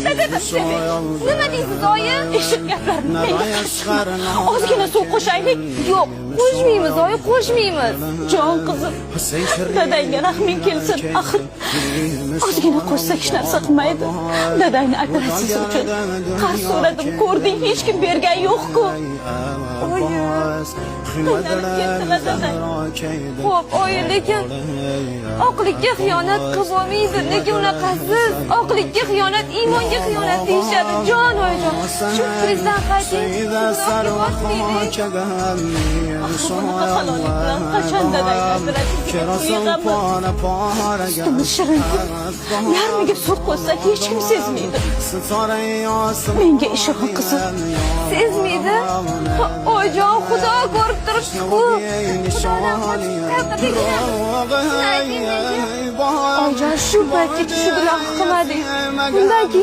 Ne dedim size? Nima deysiz oyi? Eshit gaplarini menga qarashma. Ozgina suv qo'shaylik. Yo'q, qo'shmaymiz oyi, qo'shmaymiz. Jon qizim. Dadangga rahming kelsin. Axir ozgina qo'shsak hech narsa qilmaydi. Dadangni operatsiyasi uchun qarz so'radim, ko'rding, hech kim bergan yo'q-ku. Xo'p, oyi, lekin oqlikka xiyonat qilib bo'lmaydi. Lekin unaqasiz. Oqlikka xiyonat, iymonga xiyonat deyishadi. Jon oyijon, shu sizdan qayting. Qachon dadangni sutimiz shirin. Yarmiga suv qo'ysak hech kim sezmaydi. Menga ishon qizim. Sezmaydi? Oyijon, Xudo ko'rib turibdi-ku. Oyijon, shu paytga shu bilan qilmadik. Bundan keyin